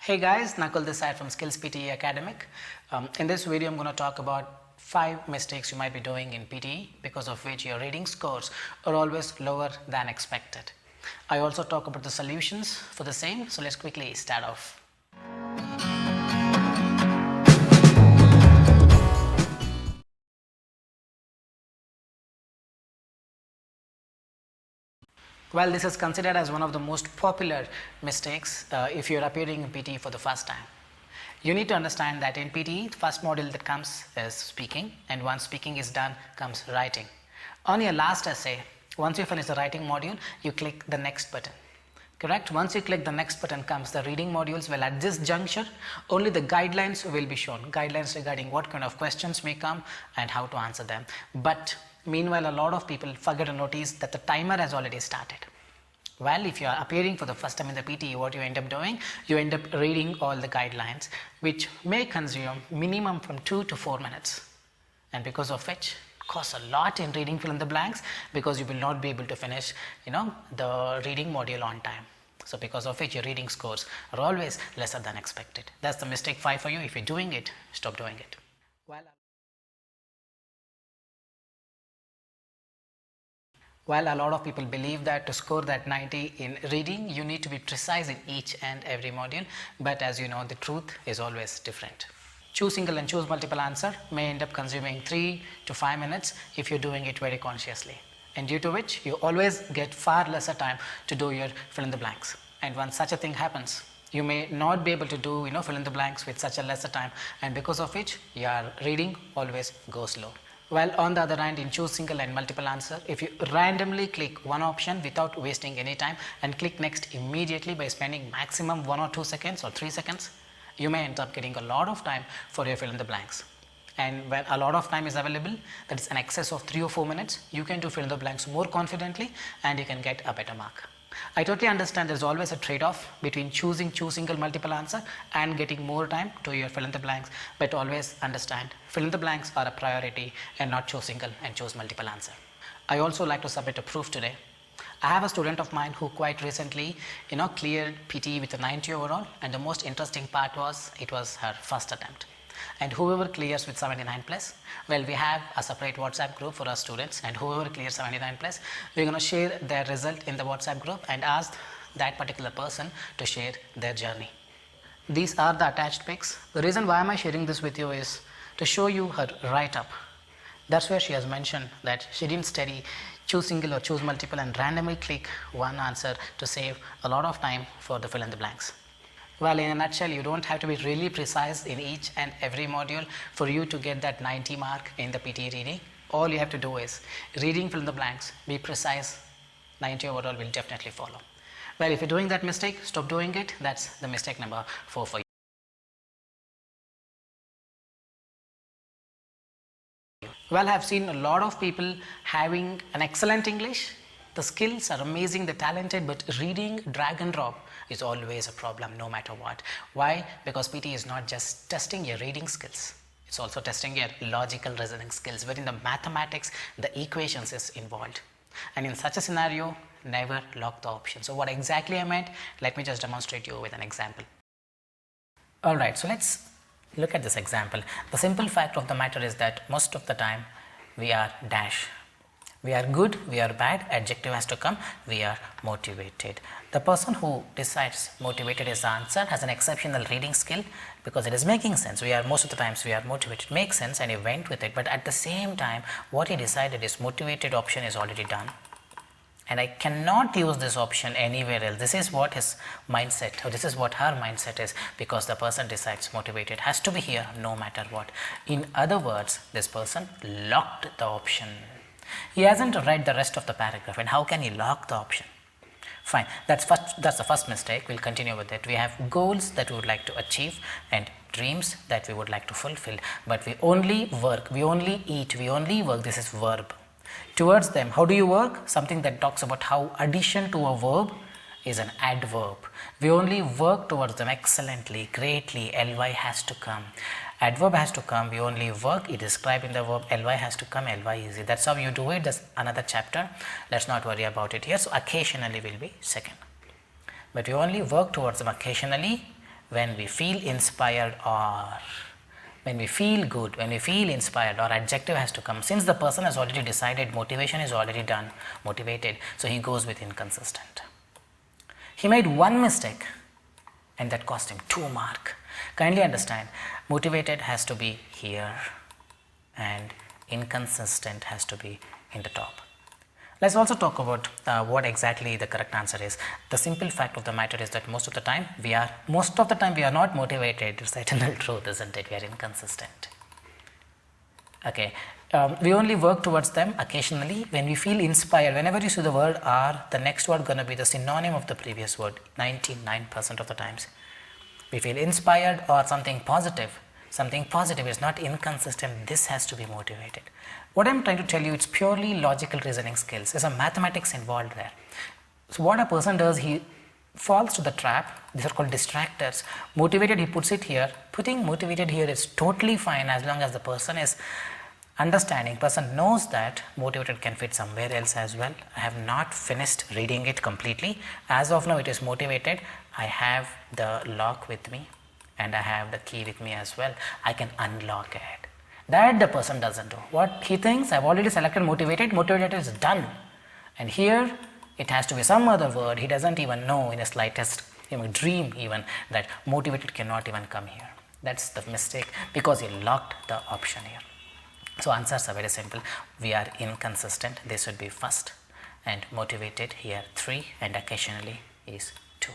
Hey guys, Nakul this side from skillspte academic. In this video I'm going to talk about 5 mistakes you might be doing in PTE because of which your reading scores are always lower than expected. I also talk about the solutions for the same, so let's quickly start off. Well, this is considered as one of the most popular mistakes if you're appearing in PTE for the first time. You need to understand that in PTE, the first module that comes is speaking, and once speaking is done comes writing. On your last essay, once you finish the writing module, you click the next button. Correct? Once you click the next button comes the reading modules. Well, at this juncture, only the guidelines will be shown, guidelines regarding what kind of questions may come and how to answer them. But meanwhile, a lot of people forget to notice that the timer has already started. Well, if you are appearing for the first time in the PTE, what you end up doing, you end up reading all the guidelines, which may consume minimum from 2 to 4 minutes, and because of which costs a lot in reading fill in the blanks, because you will not be able to finish the reading module on time. So because of which your reading scores are always lesser than expected. That's the mistake 5 for you. If you're doing it, stop doing it. While a lot of people believe that to score that 90 in reading, you need to be precise in each and every module, but as you know, the truth is always different. Choose single and choose multiple answer may end up consuming 3 to 5 minutes if you're doing it very consciously, and due to which you always get far lesser time to do your fill in the blanks. And once such a thing happens, you may not be able to do fill in the blanks with such a lesser time, and because of which your reading always goes low. Well, on the other hand, in choose single and multiple answer, if you randomly click one option without wasting any time and click next immediately by spending maximum 1 or 2 seconds or 3 seconds, you may end up getting a lot of time for your fill in the blanks. And when a lot of time is available, that is an excess of 3 or 4 minutes, you can do fill in the blanks more confidently and you can get a better mark. I totally understand there is always a trade-off between choosing choose single multiple answer and getting more time to your fill in the blanks, but always understand fill in the blanks are a priority and not choose single and choose multiple answer. I also like to submit a proof today. I have a student of mine who quite recently cleared PTE with a 90 overall, and the most interesting part was it was her first attempt. And whoever clears with 79 plus, well, we have a separate WhatsApp group for our students, and whoever clears 79 plus, we're going to share their result in the WhatsApp group and ask that particular person to share their journey. These are the attached pics. The reason why am I sharing this with you is to show you her write-up. That's where she has mentioned that she didn't study choose single or choose multiple and randomly click one answer to save a lot of time for the fill in the blanks. Well, in a nutshell, you don't have to be really precise in each and every module for you to get that 90 mark in the PTE reading. All you have to do is reading fill in the blanks, be precise, 90 overall will definitely follow. Well, if you're doing that mistake, stop doing it. That's the mistake number 4 for you. Well, I've seen a lot of people having an excellent English. The skills are amazing, they're talented, but reading drag and drop is always a problem no matter what. Why? Because PTE is not just testing your reading skills, it's also testing your logical reasoning skills, wherein the mathematics, the equations is involved. And in such a scenario, never lock the option. So what exactly I meant, let me just demonstrate you with an example. Alright, so let's look at this example. The simple fact of the matter is that most of the time we are dash. We are good, we are bad, adjective has to come, we are motivated. The person who decides motivated is the answer has an exceptional reading skill because it is making sense. Most of the times we are motivated, makes sense, and he went with it, but at the same time what he decided is motivated option is already done. And I cannot use this option anywhere else. This is what his mindset, or this is what her mindset is, because the person decides motivated has to be here no matter what. In other words, this person locked the option. He hasn't read the rest of the paragraph, and how can he lock the option? Fine, that's the first mistake. We'll continue with it. We have goals that we would like to achieve and dreams that we would like to fulfill, but we only work, we only eat, we only work. This is verb. Towards them, how do you work? Something that talks about how addition to a verb is an adverb. We only work towards them excellently, greatly, ly has to come. Adverb has to come, we only work, it is described in the verb, ly has to come, ly easy. That's how you do it, that's another chapter. Let's not worry about it here. So occasionally will be second. But we only work towards them occasionally, when we feel inspired or when we feel good, when we feel inspired, or adjective has to come. Since the person has already decided, motivation is already done, motivated, so he goes with inconsistent. He made one mistake and that cost him 2 marks. Kindly understand, motivated has to be here and inconsistent has to be in the top. Let's also talk about what exactly the correct answer is. The simple fact of the matter is that most of the time we are not motivated. It's the eternal truth, isn't it? We are inconsistent. Okay, we only work towards them occasionally when we feel inspired. Whenever you see the word are, the next word going to be the synonym of the previous word 99% of the times. We feel inspired or something positive. Something positive is not inconsistent. This has to be motivated. What I'm trying to tell you, it's purely logical reasoning skills. There's a mathematics involved there. So what a person does, he falls to the trap. These are called distractors. Motivated, he puts it here. Putting motivated here is totally fine as long as the person is understanding. Person knows that motivated can fit somewhere else as well. I have not finished reading it completely. As of now, it is motivated. I have the lock with me and I have the key with me as well. I can unlock it. That the person doesn't do. What he thinks, I've already selected motivated, motivated is done. And here it has to be some other word. He doesn't even know in a slightest dream even that motivated cannot even come here. That's the mistake because he locked the option here. So answers are very simple. We are inconsistent. This should be first, and motivated here 3 and occasionally is 2.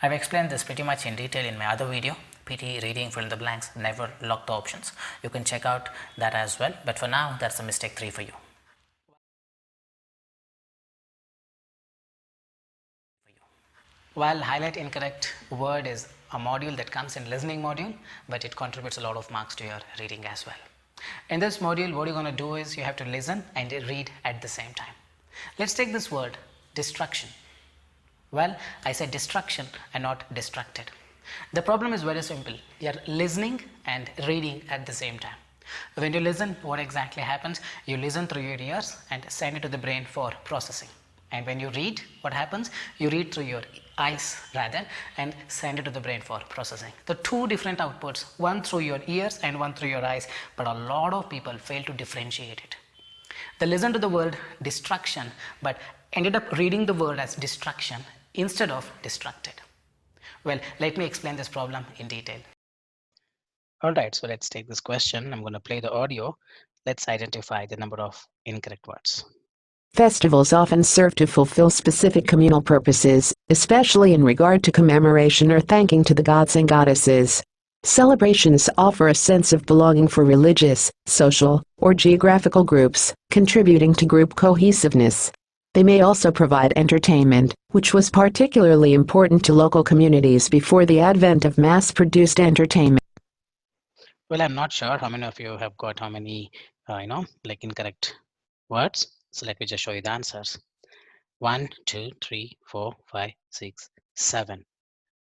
I've explained this pretty much in detail in my other video, PTE reading fill in the blanks, never lock the options. You can check out that as well, but for now that's a mistake 3 for you. While highlight incorrect word is a module that comes in listening module, but it contributes a lot of marks to your reading as well. In this module, what you're going to do is you have to listen and read at the same time. Let's take this word, destruction. Well, I said destruction and not distracted. The problem is very simple. You're listening and reading at the same time. When you listen, what exactly happens? You listen through your ears and send it to the brain for processing. And when you read, what happens? You read through your eyes rather and send it to the brain for processing. The 2 different outputs, one through your ears and one through your eyes, but a lot of people fail to differentiate it. They listen to the word destruction but ended up reading the word as distraction instead of distracted. Well, let me explain this problem in detail. Alright, so let's take this question. I'm going to play the audio. Let's identify the number of incorrect words. Festivals often serve to fulfill specific communal purposes, especially in regard to commemoration or thanking to the gods and goddesses. Celebrations offer a sense of belonging for religious, social, or geographical groups, contributing to group cohesiveness. They may also provide entertainment, which was particularly important to local communities before the advent of mass-produced entertainment. Well, I'm not sure how many of you have got how many, incorrect words. So let me just show you the answers. 1, 2, 3, 4, 5, 6, 7.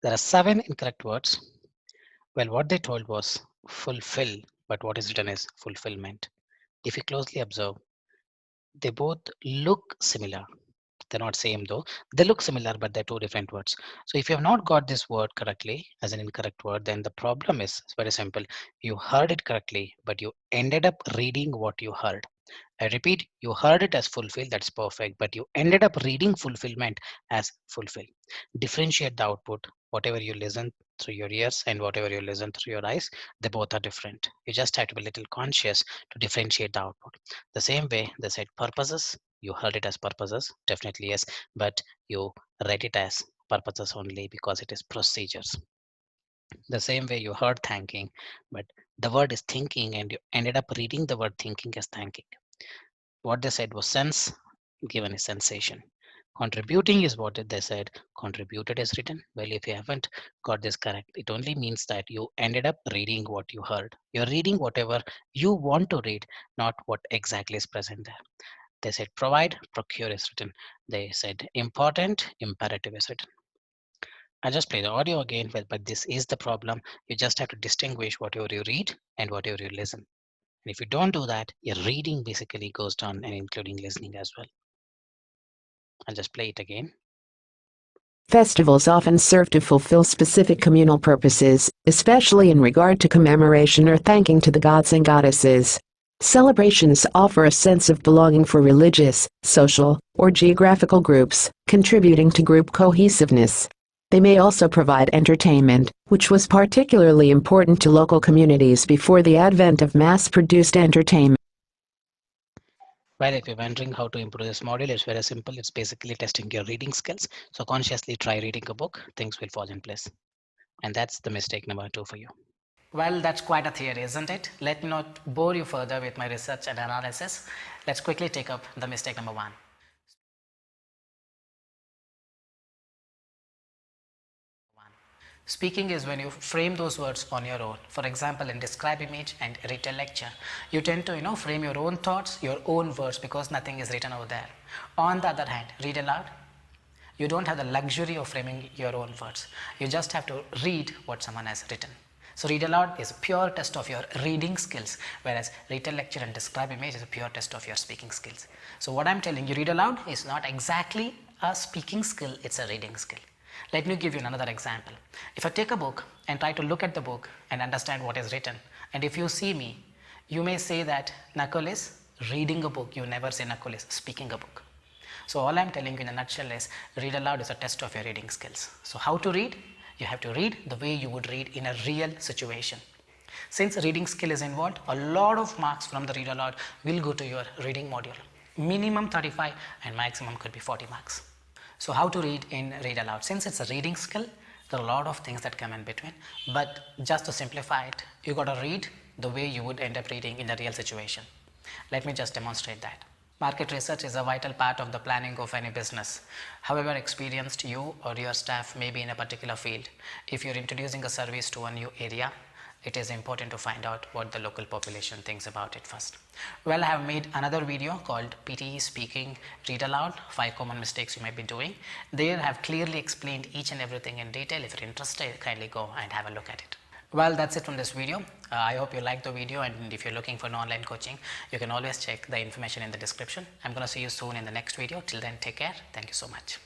There are 7 incorrect words. Well, what they told was fulfill, but what is written is fulfillment. If you closely observe, they both look similar. They're not same though. They look similar, but they're 2 different words. So if you have not got this word correctly as an incorrect word, then the problem is very simple. You heard it correctly, but you ended up reading what you heard. I repeat, you heard it as fulfill, that's perfect, but you ended up reading fulfillment as fulfill. Differentiate the output. Whatever you listen through your ears and whatever you listen through your eyes, they both are different. You just have to be a little conscious to differentiate the output. The same way they said purposes, you heard it as purposes, definitely yes, but you read it as purposes only because it is procedures. The same way you heard thanking, but the word is thinking and you ended up reading the word thinking as thanking. What they said was sense, given is sensation. Contributing is what they said, contributed is written. Well, if you haven't got this correct, it only means that you ended up reading what you heard. You're reading whatever you want to read, not what exactly is present there. They said provide, procure is written. They said important, imperative is written. I just play the audio again, but this is the problem. You just have to distinguish whatever you read and whatever you listen. And if you don't do that, your reading basically goes down and including listening as well. I'll just play it again. Festivals often serve to fulfill specific communal purposes, especially in regard to commemoration or thanking to the gods and goddesses. Celebrations offer a sense of belonging for religious, social, or geographical groups, contributing to group cohesiveness. They may also provide entertainment, which was particularly important to local communities before the advent of mass-produced entertainment. Well, if you're wondering how to improve this module, it's very simple. It's basically testing your reading skills. So consciously try reading a book, things will fall in place. And that's the mistake number 2 for you. Well, that's quite a theory, isn't it? Let me not bore you further with my research and analysis. Let's quickly take up the mistake number 1. Speaking is when you frame those words on your own. For example, in describe image and retell lecture, you tend to frame your own thoughts, your own words, because nothing is written over there. On the other hand, read aloud, you don't have the luxury of framing your own words. You just have to read what someone has written. So read aloud is a pure test of your reading skills, whereas retell lecture and describe image is a pure test of your speaking skills. So what I'm telling you, read aloud is not exactly a speaking skill, it's a reading skill. Let me give you another example. If I take a book and try to look at the book and understand what is written, and if you see me, you may say that Nakul is reading a book. You never say Nakul is speaking a book. So all I'm telling you in a nutshell is read aloud is a test of your reading skills. So how to read? You have to read the way you would read in a real situation. Since reading skill is involved, a lot of marks from the read aloud will go to your reading module. Minimum 35 and maximum could be 40 marks. So how to read in read aloud? Since it's a reading skill, there are a lot of things that come in between. But just to simplify it, you got to read the way you would end up reading in a real situation. Let me just demonstrate that. Market research is a vital part of the planning of any business. However experienced you or your staff may be in a particular field, if you're introducing a service to a new area, it is important to find out what the local population thinks about it first. Well, I have made another video called PTE Speaking Read Aloud, 5 common mistakes you might be doing. There I have clearly explained each and everything in detail. If you're interested, kindly go and have a look at it. Well, that's it from this video. I hope you liked the video, and if you're looking for an online coaching, you can always check the information in the description. I'm going to see you soon in the next video. Till then, take care. Thank you so much.